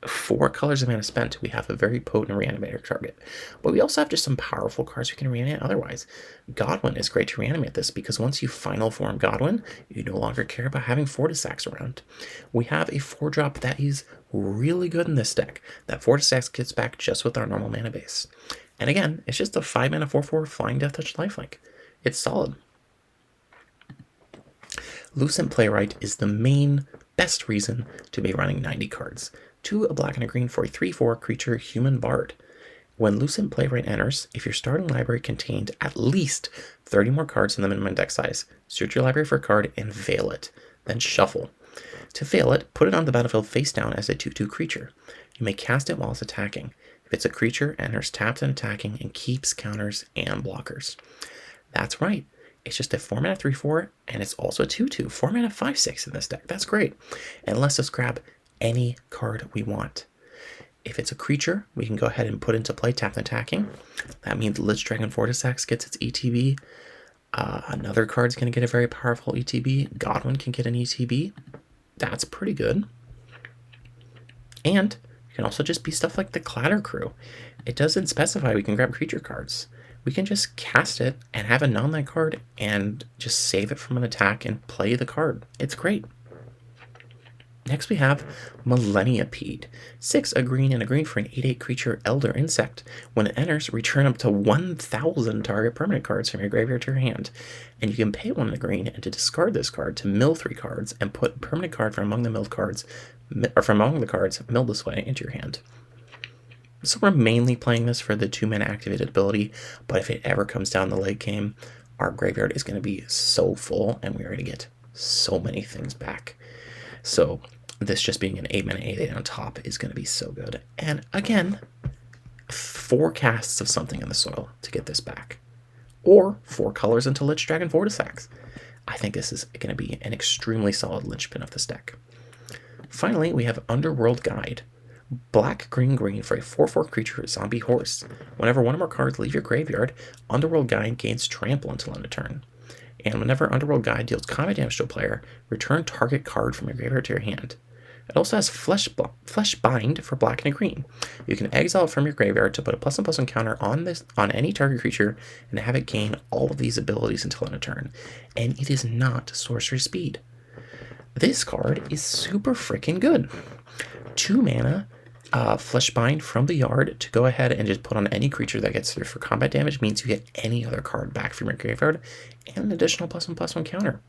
[SPEAKER 1] 4 colors of mana spent, we have a very potent reanimator target. But we also have just some powerful cards we can reanimate otherwise. Godwin is great to reanimate this because once you final form Godwin, you no longer care about having Fortisax around. We have a 4-drop that is really good in this deck. That Fortisax gets back just with our normal mana base. And again, it's just a 5-mana 4/4 Flying, Death Touch, Lifelink. It's solid. Lucent Playwright is the main best reason to be running 90 cards. 2, a black and a green for a 3/4 creature Human Bard. When Lucent Playwright enters, if your starting library contained at least 30 more cards than the minimum deck size, search your library for a card and veil it. Then shuffle. To veil it, put it on the battlefield face down as a 2/2 creature. You may cast it while it's attacking. If it's a creature, enters tapped and attacking and keeps counters and blockers. That's right. It's just a 4-mana 3/4, and it's also a 2/2. 4-mana 5/6 in this deck. That's great. And lets us grab any card we want. If it's a creature, we can go ahead and put into play tapped and attacking. That means Lich Dragon Fortisax gets its ETB. Another card's going to get a very powerful ETB. Godwin can get an ETB. That's pretty good. And it can also just be stuff like the Clatter Crew. It doesn't specify we can grab creature cards. We can just cast it and have a non-land card and just save it from an attack and play the card. It's great. Next we have Millenniapede. 6, a green and a green for an 8/8 creature Elder Insect. When it enters, return up to 1,000 target permanent cards from your graveyard to your hand. And you can pay 1 in a green and to discard this card to mill 3 cards and put permanent card from among the milled cards, or from among the cards milled this way into your hand. So we're mainly playing this for the 2-mana activated ability, but if it ever comes down the late game, our graveyard is going to be so full and we're going to get so many things back. So this just being an 8-mana 8/8 on top is going to be so good. And again, 4 casts of something in the soil to get this back. Or 4 colors into Lich Dragon Fortisax. I think this is going to be an extremely solid linchpin of this deck. Finally, we have Underworld Guide. Black, green, green for a 4/4 creature zombie horse. Whenever one or more cards leave your graveyard, Underworld Guide gains trample until end of turn. And whenever Underworld Guide deals combat damage to a player, return target card from your graveyard to your hand. It also has Flesh Bind for black and a green. You can exile it from your graveyard to put a +1/+1 counter on any target creature and have it gain all of these abilities until end of turn. And it is not sorcery speed. This card is super freaking good. 2 mana, Fleshbind from the yard to go ahead and just put on any creature that gets through for combat damage means you get any other card back from your graveyard and an additional +1/+1 counter.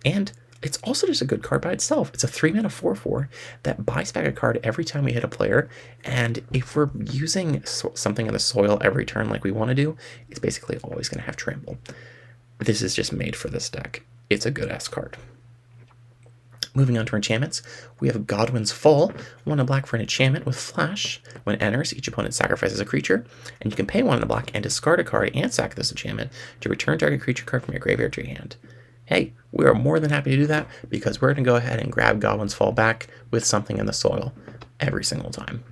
[SPEAKER 1] And it's also just a good card by itself. It's a 3-mana 4/4 that buys back a card every time we hit a player, and if we're using something in the soil every turn like we want to do, it's basically always going to have trample. This is just made for this deck. It's a good-ass card. Moving on to our enchantments, we have Godwin's Fall, 1 and black for an enchantment with flash. When it enters, each opponent sacrifices a creature, and you can pay 1 and black and discard a card and sack this enchantment to return target creature card from your graveyard to your hand. Hey, we are more than happy to do that because we're going to go ahead and grab Godwin's Fall back with something in the soil every single time.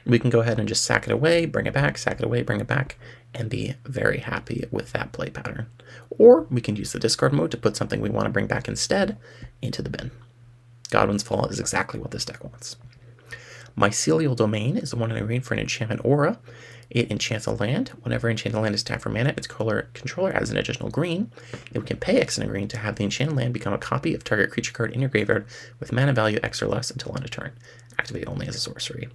[SPEAKER 1] We can go ahead and just sack it away, bring it back, sack it away, bring it back, and be very happy with that play pattern. Or we can use the discard mode to put something we want to bring back instead into the bin. Godwin's Fall is exactly what this deck wants. Mycelial Domain is the 1 and a green for an enchantment aura. It enchants a land. Whenever enchanted land is tapped for mana, its controller adds an additional green. It can pay X and a green to have the enchanted land become a copy of target creature card in your graveyard with mana value X or less until end of turn. Activate only as a sorcery.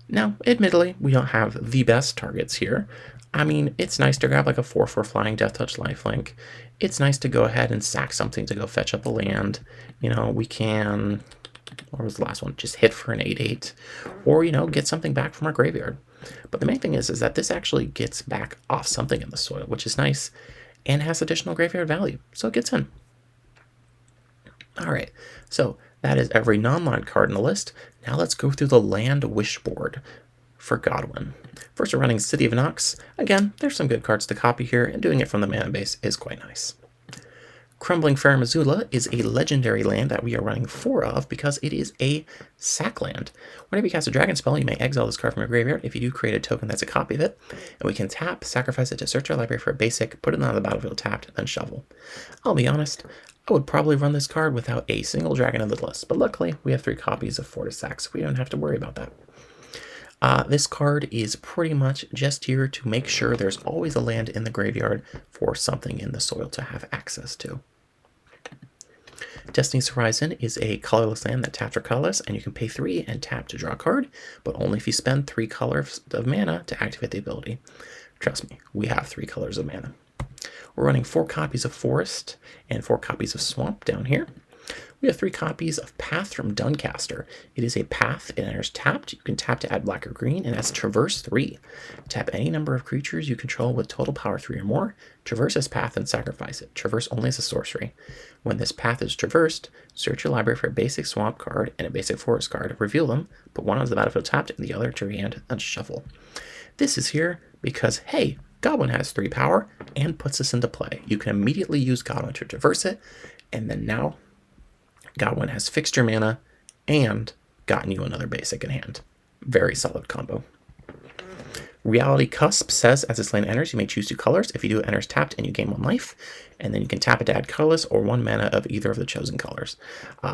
[SPEAKER 1] Now, admittedly, we don't have the best targets here. I mean, it's nice to grab like a 4/4 flying Death Touch lifelink. It's nice to go ahead and sack something to go fetch up the land. You know, we can, what was the last one? Just hit for an 8/8. Or, you know, get something back from our graveyard. But the main thing is that this actually gets back off something in the soil, which is nice and has additional graveyard value. So it gets in. All right, so that is every non-land card in the list. Now let's go through the land wish board for Godwin. First, we're running City of Nox. Again, there's some good cards to copy here, and doing it from the mana base is quite nice. Crumbling Fair Missoula is a legendary land that we are running 4 of because it is a sack land. Whenever you cast a dragon spell, you may exile this card from your graveyard. If you do, create a token that's a copy of it, and we can tap, sacrifice it to search our library for a basic, put it on the battlefield tapped, then shuffle. I'll be honest, I would probably run this card without a single dragon in the list, but luckily we have 3 copies of Fortis Sack, so we don't have to worry about that. This card is pretty much just here to make sure there's always a land in the graveyard for something in the soil to have access to. Destiny's Horizon is a colorless land that taps for colorless, and you can pay 3 and tap to draw a card, but only if you spend 3 colors of mana to activate the ability. Trust me, we have 3 colors of mana. We're running 4 copies of Forest and 4 copies of Swamp down here. We have 3 copies of Path from Duncaster. It is a path, it enters tapped. You can tap to add black or green, and has Traverse 3. Tap any number of creatures you control with total power 3 or more, traverse this path and sacrifice it. Traverse only as a sorcery. When this path is traversed, search your library for a basic swamp card and a basic forest card, reveal them, put one onto the battlefield tapped and the other to your hand, and shuffle. This is here because, hey, Godwin has 3 power and puts this into play. You can immediately use Godwin to traverse it, and then now Godwin has fixed your mana and gotten you another basic in hand. Very solid combo. Reality Cusp says as this land enters, you may choose 2 colors. If you do, it enters tapped and you gain 1 life. And then you can tap it to add colorless or 1 mana of either of the chosen colors.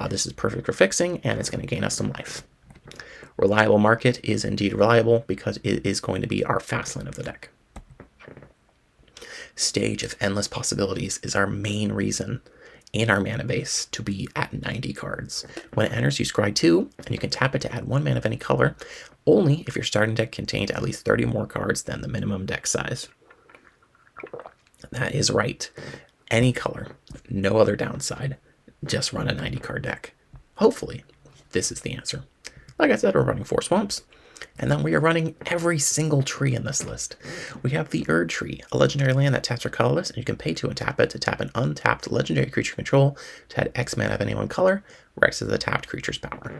[SPEAKER 1] This is perfect for fixing, and it's going to gain us some life. Reliable Market is indeed reliable because it is going to be our fast lane of the deck. Stage of Endless Possibilities is our main reason in our mana base to be at 90 cards. When it enters, you scry 2, and you can tap it to add 1 mana of any color, only if your starting deck contained at least 30 more cards than the minimum deck size. That is right. Any color, no other downside. Just run a 90 card deck. Hopefully, this is the answer. Like I said, we're running 4 swamps. And then we are running every single tree in this list. We have the Erd Tree, a legendary land that taps for colorless, and you can pay 2 and tap it to tap an untapped legendary creature control to add X mana of any one color, where X is the tapped creature's power.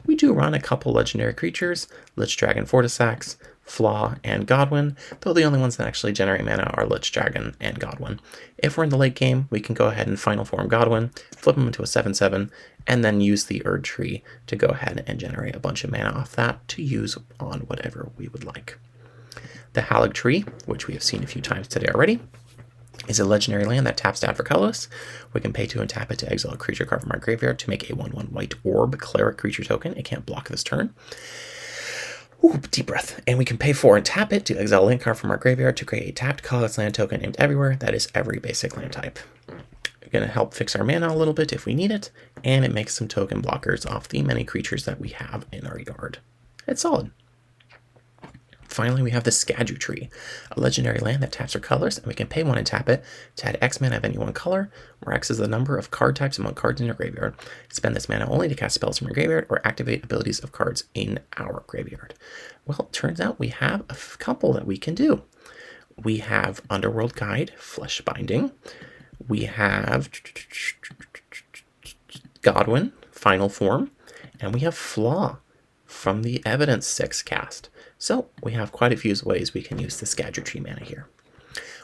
[SPEAKER 1] We do run a couple legendary creatures, Lich Dragon Fortisax, Flaw, and Godwin, though the only ones that actually generate mana are Lich Dragon and Godwin. If we're in the late game, we can go ahead and Final Form Godwin, flip him into a 7/7, and then use the Erd Tree to go ahead and generate a bunch of mana off that to use on whatever we would like. The Halig Tree, which we have seen a few times today already, is a legendary land that taps to add for colorless. We can pay 2 and tap it to exile a creature card from our graveyard to make a 1/1 white orb cleric creature token. It can't block this turn. Ooh, deep breath. And we can pay 4 and tap it to exile a land card from our graveyard to create a tapped colorless land token named Everywhere. That is every basic land type. Going to help fix our mana a little bit if we need it, and it makes some token blockers off the many creatures that we have in our yard. It's solid. Finally, we have the Scadru Tree, a legendary land that taps for colors, and we can pay 1 and tap it to add X mana of any one color, where X is the number of card types among cards in your graveyard. Spend this mana only to cast spells from your graveyard or activate abilities of cards in our graveyard. Well, it turns out we have a couple that we can do. We have Underworld Guide, Flesh Binding. We have Godwin, Final Form, and we have Flaw from the Evidence 6 cast. So we have quite a few ways we can use the Scadry mana here.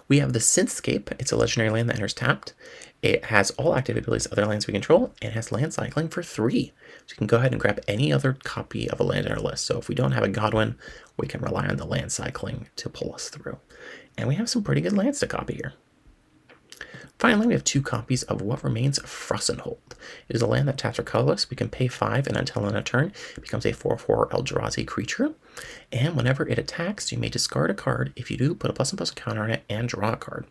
[SPEAKER 1] We have the Synthscape. It's a legendary land that enters tapped. It has all active abilities other lands we control, and has land cycling for 3. So you can go ahead and grab any other copy of a land in our list. So if we don't have a Godwin, we can rely on the land cycling to pull us through. And we have some pretty good lands to copy here. Finally, we have 2 copies of What Remains of Frossenhold. It is a land that taps or colorless. We can pay 5, and until end of turn, it becomes a 4/4 Eldrazi creature. And whenever it attacks, you may discard a card. If you do, put a +1/+1 counter on it and draw a card.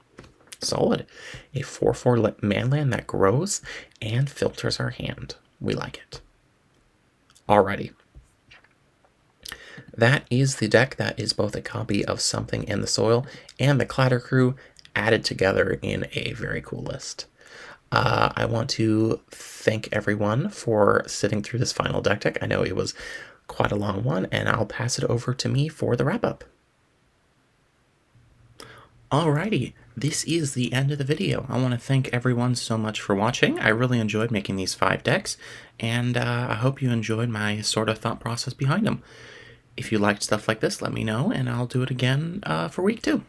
[SPEAKER 1] Solid. A 4/4 man land that grows and filters our hand. We like it. Alrighty. That is the deck that is both a copy of Something in the Soil and the Clatter Crew added together in a very cool list. I want to thank everyone for sitting through this final deck. I know it was quite a long one, and I'll pass it over to me for the wrap-up. Alrighty, this is the end of the video. I want to thank everyone so much for watching. I really enjoyed making these 5 decks, and I hope you enjoyed my sort of thought process behind them. If you liked stuff like this, let me know, and I'll do it again for week 2.